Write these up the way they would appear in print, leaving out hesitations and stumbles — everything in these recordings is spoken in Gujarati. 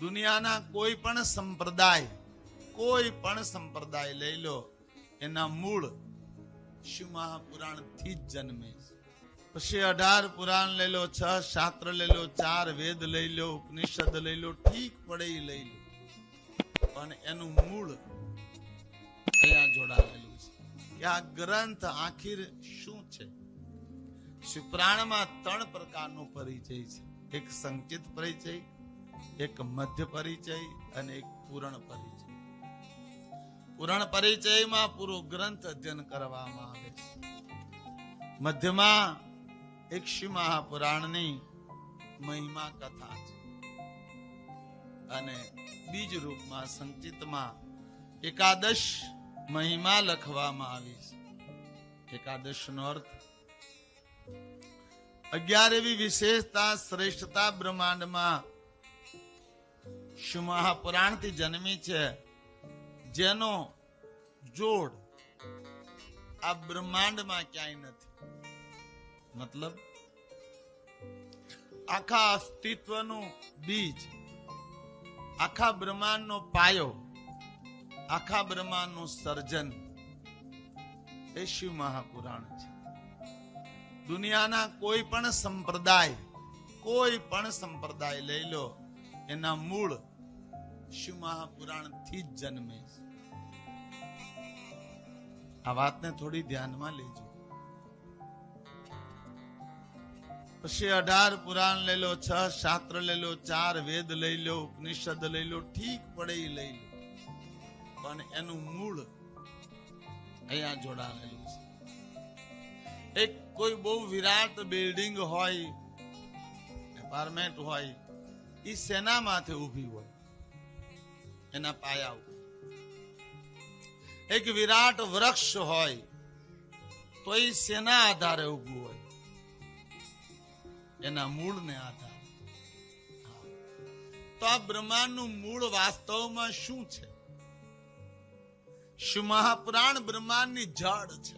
દુનિયાના કોઈ પણ સંપ્રદાય લઈ લો, એના મૂળ શિવ મહાપુરાણ થી જ જન્મે છે. પછી 18 પુરાણ લઈ લો, 6 શાસ્ત્ર લઈ લો, 4 વેદ લઈ લો, ઉપનિષદ લઈ લો, ઠીક પડે એ લઈ લો, પણ એનું મૂળ અહીંયા જોડાયેલું છે કે આ ગ્રંથ આખીર શું છે. શિવપુરાણમાં 3 પ્રકારનો પરિચય છે. એક સંચિત પરિચય, એક મધ્ય પરિચય અને એક પૂરણ પરિચય. પૂરણ પરિચયમાં પૂરો ગ્રંથ અધ્યયન કરવામાં આવે છે. મધ્યમાં એક શિવ મહાપુરાણની મહિમા કથા છે અને બીજ રૂપમાં સંચિતમાં એકાદશ મહિમા લખવામાં આવી છે. એકાદશ નો અર્થ 11 એવી વિશેષતા, શ્રેષ્ઠતા બ્રહ્માંડમાં શિવ મહાપુરાણથી જન્મી છે, જેનો જોડ આ બ્રહ્માંડમાં ક્યાંય નથી. મતલબ આખા અસ્તિત્વનું બીજ, આખા બ્રહ્માંડનો પાયો, આખા બ્રહ્માંડનું સર્જન એ શિવ મહાપુરાણ છે. દુનિયાના કોઈ પણ સંપ્રદાય લઈ લો, એના મૂળ શિવ મહાપુરાણ થી જ જન્મે છે. આ વાતને થોડી ધ્યાનમાં લેજો. પછી 18 પુરાણ લઈ લો, 6 શાસ્ત્ર લઈ લો, 4 વેદ લઈ લો, ઉપનિષદ લઈ લો, ઠીક પડે એ લઈ લો, પણ એનું મૂળ અહીંયા જોડાયેલું છે. એક કોઈ બહુ વિરાટ બિલ્ડિંગ હોય, એપાર્ટમેન્ટ હોય, એ સેના માથે ઉભી હોય, એના પાયા ઉપર. એક વિરાટ વૃક્ષ હોય તો એ સેના આધારે ઉભું હોય, એના મૂળને આધારે. તો આ બ્રહ્માંડનું મૂળ વાસ્તવમાં શું છે? શિવ મહાપુરાણ બ્રહ્માંડની જડ છે,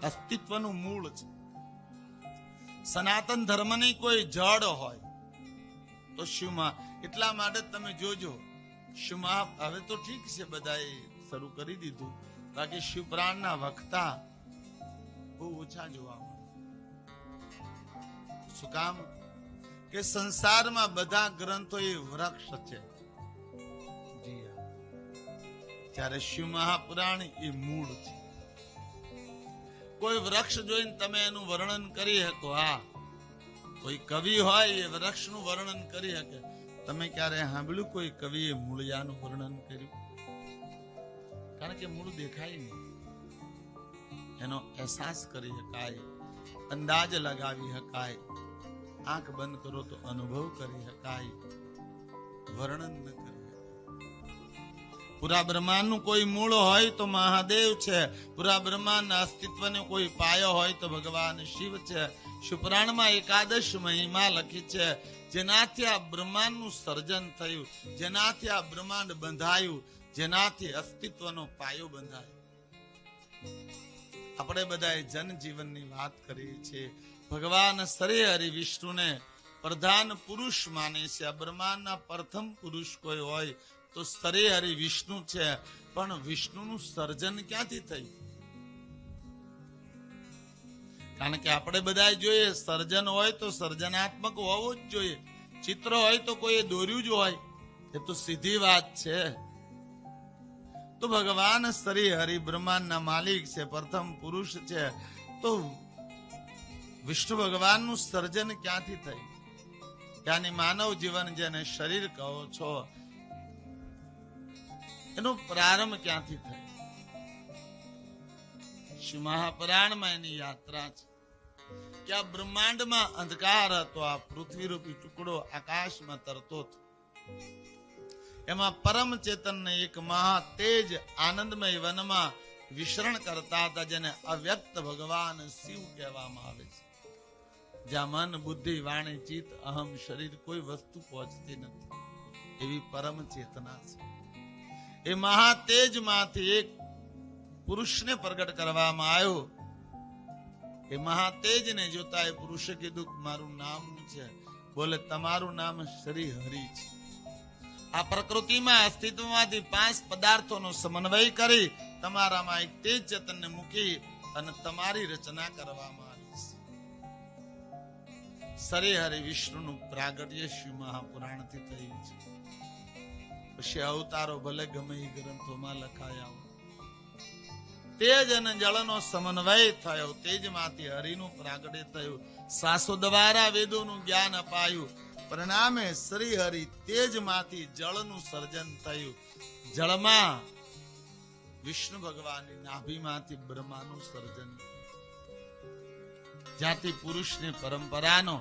અસ્તિત્વનું મૂળ છે. સનાતન ધર્મની કોઈ જડ હોય તો શિવમાં. એટલા માટે તમે જોજો, શિવ હવે તો ઠીક છે, બધાએ શરૂ કરી દીધું, બાકી શિવપુરાણના વક્તા બહુ ઓછા જોવા મળે. શું કામ? કે સંસારમાં બધા ગ્રંથો એ વૃક્ષ છે, જ્યારે શિવ મહાપુરાણ એ મૂળ છે. કોઈ વૃક્ષ જોઈને તમે એનું વર્ણન કરી શકો. હા, કોઈ કવિ હોય એ વૃક્ષનું વર્ણન કરી શકે. તમે ક્યારે સાંભળ્યું કોઈ કવિએ મૂળિયાનું વર્ણન કર્યું? કારણ કે મૂળ દેખાય નહીં. એનો અહેસાસ કરી શકાય, અંદાજ લગાવી શકાય, આંખ બંધ કરો તો અનુભવ કરી શકાય, વર્ણન ન કરી. પૂરા બ્રહ્માંડનું કોઈ મૂળ હોય તો મહાદેવ છે. પૂરા બ્રહ્માંડના અસ્તિત્વનો કોઈ પાયો હોય તો ભગવાન શિવ છે. શિવપુરાણમાં એકાદશ મહિમા લખી છે, જેનાથી આ બ્રહ્માંડનું સર્જન થયું, જેનાથી આ બ્રહ્માંડ બંધાયું, જેનાથી અસ્તિત્વનો પાયો બંધાયો. આપણે બધા જનજીવનની વાત કરીએ છીએ. ભગવાન શ્રી હરિ વિષ્ણુને પ્રધાન પુરુષ માને છે. આ બ્રહ્માંડના પ્રથમ પુરુષ કોઈ હોય તો શ્રી હરિ વિષ્ણુ છે. પણ વિષ્ણુનું સર્જન ક્યાંથી થયું? કારણ કે આપણે બધા જોઈએ, સર્જન હોય તો સર્જનાત્મક હોવું જ જોઈએ. ચિત્ર હોય તો કોઈ દોર્યું જ હોય, એ તો સીધી વાત છે. તો ભગવાન શ્રી હરિ બ્રહ્માંડના માલિક છે, પ્રથમ પુરુષ છે. તો વિષ્ણુ ભગવાનનું સર્જન ક્યાંથી થયું? યાની માનવ જીવન જેને શરીર કહો છો, એનો પ્રારંભ ક્યાંથી થયો? શિવ મહાપુરાણમાં એની યાત્રા છે કે આ બ્રહ્માંડમાં અંધકાર હતો, આ પૃથ્વી રૂપી ટુકડો આકાશમાં તરતો હતો. એમાં પરમ ચેતનને એક મહા તેજ આનંદમય વનમાં વિચરણ કરતા હતા, જેને અવ્યક્ત ભગવાન શિવ કહેવામાં આવે છે. જ્યાં મન, બુદ્ધિ, વાણી, ચિત્ત, અહમ, શરીર કોઈ વસ્તુ પહોંચતી નથી, એવી પરમ ચેતના છે. એ મહાતેજમાંથી એક પુરુષને પ્રગટ કરવામાં આવ્યો. એ મહાતેજને જોતા એ પુરુષે કીધું, મારું નામ છે. બોલે, તમારું નામ શ્રી હરિ છે. આ પ્રકૃતિમાં અસ્તિત્વમાંથી 5 પદાર્થોનો સમન્વય કરી તમારામાં એક તેજ ચેતનને મૂકી અને તમારી રચના કરવામાં આવી છે. સરે હરિ વિષ્ણુનું પ્રાગટ્ય શિવ મહાપુરાણથી થયું છે. પછી અવતારો ભલે ગમે એ ગ્રંથોમાં લખાયા હોય. તેજ અને જળનો સમન્વય થયો, તેજમાંથી હરિનું પ્રાગટ્ય થયું, સાસો દ્વારા વેદોનું જ્ઞાન અપાયું, પરિણામે શ્રી હરિ તેજમાંથી જળનું સર્જન થયું. જળમાં વિષ્ણુ ભગવાનની નાભીમાંથી બ્રહ્માનું સર્જન થયું. જ્યાંથી પુરુષની પરંપરાનો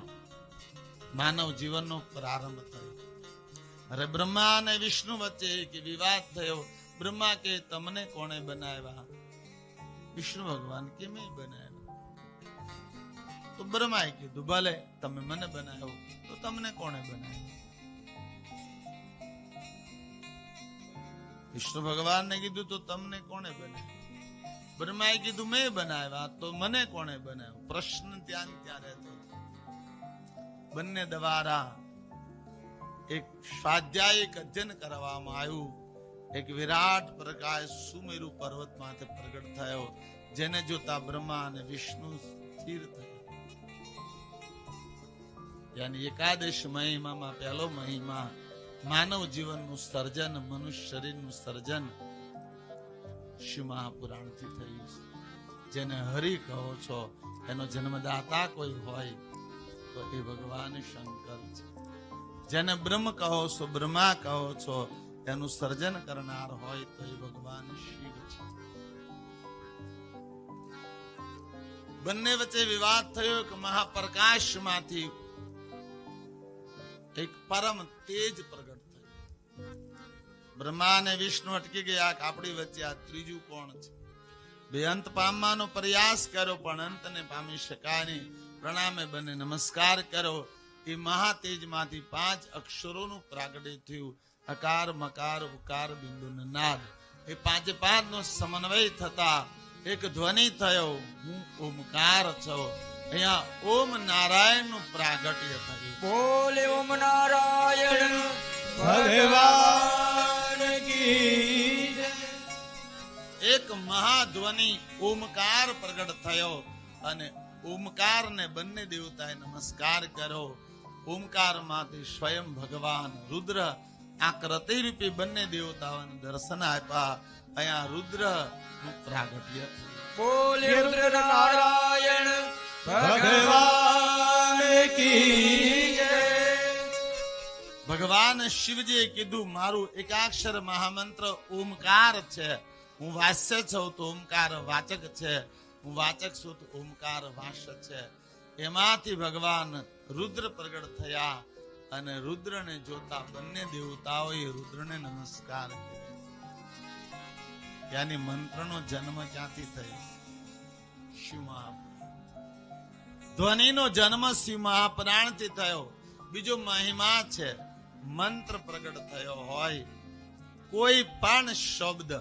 માનવ જીવનનો પ્રારંભ થયો. અરે બ્રહ્મા અને વિષ્ણુ વચ્ચે એક વિવાદ થયો. બ્રહ્મા કે તમને કોણે બનાવ્યા? વિષ્ણુ ભગવાન કે મેં બનાવ્યા. તો બ્રહ્માએ કીધું ભલે તમે મને બનાવ્યો, તો તમને કોણે બનાવ્યો? વિષ્ણુ ભગવાનને કીધું તો તમને કોણે બનાવ્યો? બ્રહ્માએ કીધું મેં બનાવ્યા, તો મને કોણે બનાવ્યો? પ્રશ્ન ત્યાં રહેતો. બંને દ્વારા એક સ્વાધ્યાયિક અધ્યયન કરવામાં આવ્યું. એક વિરાટ પ્રકાશ સુમેરુ પર્વત માથે પ્રગટ થયો, જેને જોતા બ્રહ્મા અને વિષ્ણુ સ્થિર થયા. યાની એકાદશ મહિમામાં પહેલો મહિમા માનવ જીવનનું સર્જન, મનુષ્ય શરીરનું સર્જન શિવ મહાપુરાણથી થયું છે. જેને હરિ કહો છો, એનો જન્મદાતા કોઈ હોય તો એ ભગવાન શંકર છે. જેને બ્રહ્મ કહો છો, બ્રહ્મા કહો છો, એનું સર્જન કરનાર હોય તો એ ભગવાન શિવ છે. બંને વચ્ચે વિવાદ થયો કે મહાપ્રકાશમાંથી એક પરમ તેજ પ્રગટ થયું. બ્રહ્મા અને વિષ્ણુ અટકી ગયા કે આપણી વચ્ચે આ ત્રીજું કોણ છે? બે અંત પામવાનો પ્રયાસ કર્યો પણ અંતને પામી શકાય નહીં. પ્રણામે બંને નમસ્કાર કર્યો. એ મહાતેજમાંથી 5 અક્ષરોનું પ્રાગટ્ય થયું. અકાર, મકાર, ઉકાર, બિંદુ ને નાદ. એ 5 નો સમન્વય થતા એક ધ્વનિ થયો, હું ઓમકાર છું. અહીંયા ઓમ નારાયણ નું પ્રાગટ્ય થયું. બોલે ઓમ નારાયણ ભગવાન કી જય. એક મહાધ્વનિ ઓમકાર પ્રગટ થયો અને ઓમકાર ને બંને દેવતાએ નમસ્કાર કર્યો. ઓમકાર માંથી સ્વયં ભગવાન રુદ્ર આકૃતિ રૂપી બંને દેવતાઓને દર્શન આપ્યા. અહીંયા રુદ્ર નું પ્રાગટ્ય થયું. બોલે રુદ્ર નારાયણ ભગવાન કી જય. ભગવાન શિવજીએ કીધું મારું એકાક્ષર મહામંત્ર ઓમકાર છે. હું વાસ્ય છું તો ઓમકાર વાચક છે, હું વાચક છું તો ઓમકાર વાસ્ય છે. એમાંથી ભગવાન રુદ્ર પ્રગટ થયા અને રુદ્રને જોતા બંને દેવતાઓએ રુદ્રને નમસ્કાર કર્યો. યાની મંત્રનો જન્મ ક્યાંથી થયો? શિવ મહાપુરાણ. ધ્વનિનો જન્મ શિવ મહાપુરાણથી થયો. બીજો મહિમા છે, મંત્ર પ્રગટ થયો હોય કોઈ પણ શબ્દ,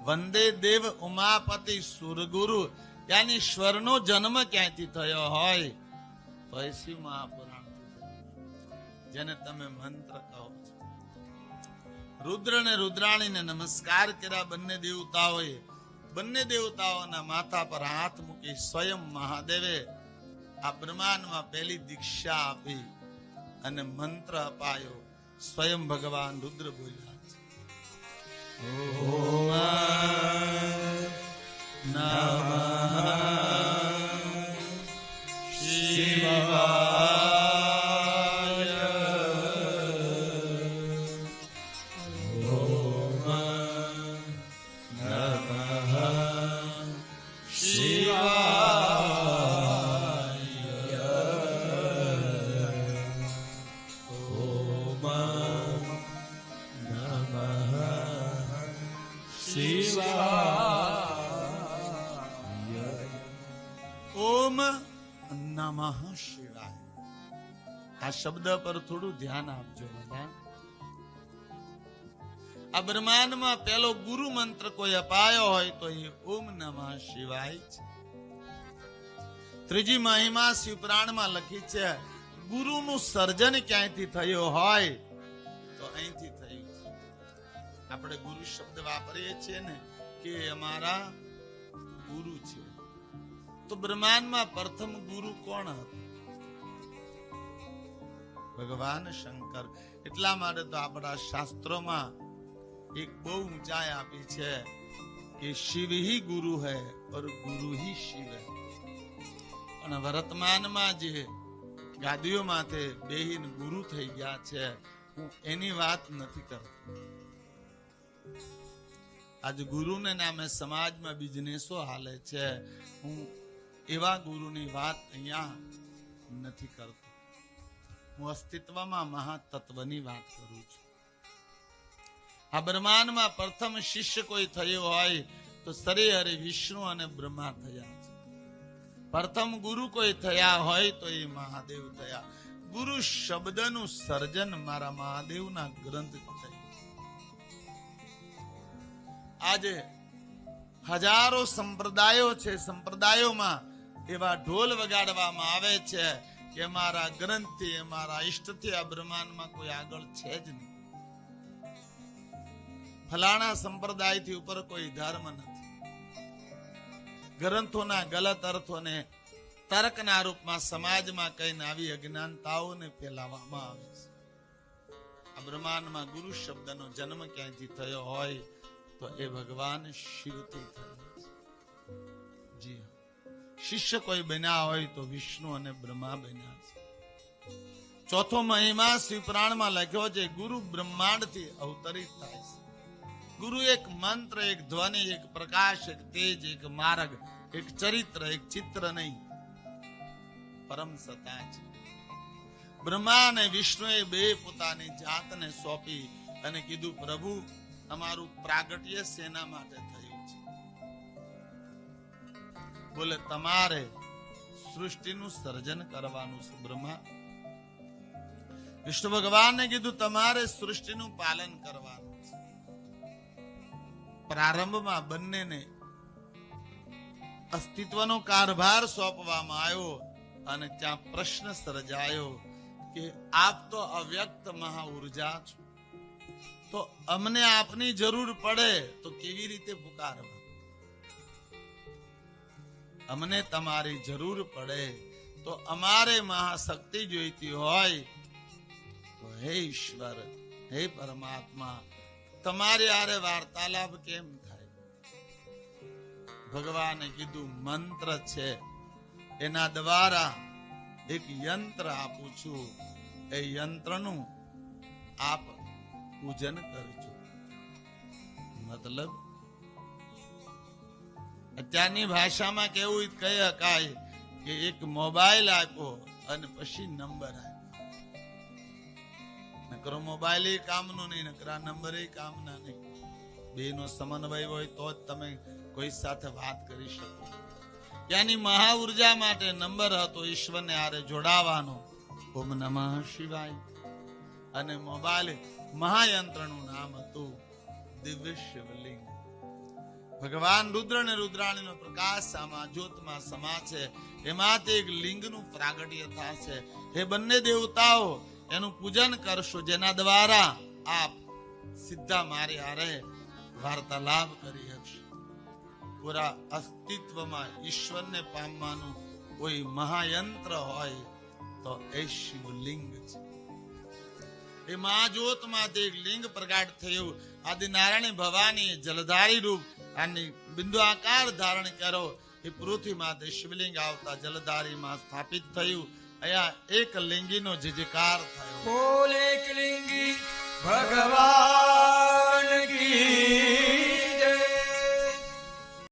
વંદે દેવ ઉમાપતિ સુરગુરુ, યાની સ્વરનો જન્મ ક્યાંથી થયો હોય તો એ શિવ મહાપુરાણ. જેને તમે મંત્ર કહો છો. રુદ્ર ને રુદ્રાણીને નમસ્કાર કર્યા બંને દેવતાઓએ. બંને દેવતાઓના માથા પર હાથ મૂકી સ્વયં મહાદેવે આ બ્રહ્માંડમાં પહેલી દીક્ષા આપી અને મંત્ર અપાયો. સ્વયં ભગવાન રુદ્ર બોલ્યા છે, ઓમ નમઃ શિવાય. ઓમ નમઃ શિવાય. ઓમ નમઃ શિવાય. ઓમ નમઃ શિવાય. આ શબ્દ પર થોડું ધ્યાન આપજો બધા. આ બ્રહ્માંડમાં પહેલો ગુરુ મંત્ર કોઈ અપાયો હોય તો એ ઓમ નમઃ શિવાય છે. ત્રીજી મહિમા શિવપુરાણમાં લખી છે. ગુરુનું સર્જન ક્યાંયથી થયું હોય તો અહીં અહીંથી થયું છે. આપણે ગુરુ શબ્દ વાપરીએ છીએ ને કે અમારા ગુરુ છે. તો બ્રહ્માંડમાં પ્રથમ ગુરુ કોણ હતું? ભગવાન શંકર. એટલા માટે તો આપણા શાસ્ત્રોમાં એક બહુ ઊંચાઈ આપી છે કે શિવ હી ગુરુ હૈ और गुरु ही शिव है. પણ વર્તમાનમાં જે ગાદીઓ માથે બેહીન ગુરુ થઈ ગયા છે, હું એની વાત નથી કરતો. આજ ગુરુને નામે સમાજમાં બિઝનેસો હાલે છે. હું એવા ગુરુની વાત અહીંયા નથી કરતો. હું અસ્તિત્વમાં મહાતત્વની વાત કરું છું. આ બ્રહ્માંડમાં પ્રથમ શિષ્ય કોઈ થયો હોય તો શ્રી હરિ વિષ્ણુ અને બ્રહ્મા થયા છે. પ્રથમ ગુરુ કોઈ થયા હોય તો એ મહાદેવ થયા. ગુરુ શબ્દનું સર્જન મારા મહાદેવના ગ્રંથથી થયું. આજે હજારો સંપ્રદાયો છે. સંપ્રદાયોમાં એવા ઢોલ વગાડવામાં આવે છે કે મારા ગ્રંથથી, મારા ઈષ્ટથી આ બ્રહ્માંડમાં કોઈ આગળ છે જ નહીં. ફલાણા સંપ્રદાયથી ઉપર કોઈ ધર્મ નથી. ગ્રંથોના ગલત અર્થોને તર્કના રૂપમાં સમાજમાં કહીને આવી અજ્ઞાનતાઓને ફેલાવવામાં આવે છે. આ બ્રહ્માંડમાં ગુરુ શબ્દનો જન્મ ક્યાંયથી થયો હોય તો એ ભગવાન શિવથી થયો છે. જી શિષ્ય કોઈ બન્યા હોય તો વિષ્ણુ અને બ્રહ્મા બન્યા છે. ચોથો મહિમા શિવપુરાણમાં લખ્યો છે, ગુરુ બ્રહ્માંડથી અવતરિત થાય છે. ગુરુ એક મંત્ર, એક ધ્વનિ, એક પ્રકાશ, એક તેજ, એક માર્ગ, એક ચરિત્ર, એક ચિત્ર નહીં, પરમ સત્તા છે. બ્રહ્મા અને વિષ્ણુએ બે પોતાની જાતને સોંપી અને કીધું, પ્રભુ તમારું પ્રાગટ્ય શેના માટે થયું છે? બોલે, તમારે સૃષ્ટિનું સર્જન કરવાનું છે બ્રહ્મા. વિષ્ણુ ભગવાનને કીધું, તમારે સૃષ્ટિનું પાલન કરવાનું. પ્રારંભમાં બંનેને અસ્તિત્વનો કારભાર સોંપવામાં આવ્યો અને ત્યાં પ્રશ્ન સર્જાયો કે આપ તો અવ્યક્ત મહા ઉર્જા છો, તો અમને આપની જરૂર પડે તો કેવી રીતે પુકારવા? અમને તમારી જરૂર પડે તો અમારે મહાશક્તિ જોઈતી હોય તો હે ઈશ્વર, હે પરમાત્મા, તમારી આરે વાર્તાલાપ કેમ થાય? ભગવાને કીધું, મંત્ર છે, એના દ્વારા એક યંત્ર આપું છું, એ યંત્રનું આપ પૂજન કરજો. મતલબ અત્યારની ભાષામાં કેવું કહી શકાય કે એક મોબાઈલ આપ્યો અને પછી નંબર આપ્યો. નકરો મોબાઈલ એ કામનો નહીં, નકરા નંબર એ કામના નહીં. બેનો સમન્વય હોય તો જ તમે કોઈ સાથે વાત કરી શકો. ત્યાંની મહા ઉર્જા માટે નંબર હતો ઈશ્વરને આરે જોડાવાનો, ઓમ નમઃ શિવાય. અને મોબાઈલ મહાયંત્રનું નામ હતું દિવ્ય શિવલિંગ. ભગવાન રુદ્ર અને રુદ્રાણીનો પ્રકાશ આમાં જ્યોતમાં સમા છે. એમાંથી એક લિંગનું પ્રાગટ્ય થશે. એ બંને દેવતાઓ એનું પૂજન કરશો, જેના દ્વારા આપ સીધા મારી હારે વાર્તાલાપ કરી શકશો. પૂરા અસ્તિત્વમાં ઈશ્વરને પામવાનું કોઈ મહાયંત્ર હોય તો એ શિવલિંગ છે. એ મહાજ્યોતમાંથી એક લિંગ પ્રગટ થયું. આદિનારાયણ ભવાની જલધારી રૂપ આની બિંદુ આકાર ધારણ કરો. એ પૃથ્વી માથે શિવલિંગ આવતા જલધારીમાં સ્થાપિત થયું. અહીંયા એક લિંગીનો જયકાર થયો. બોલે એક લિંગી ભગવાન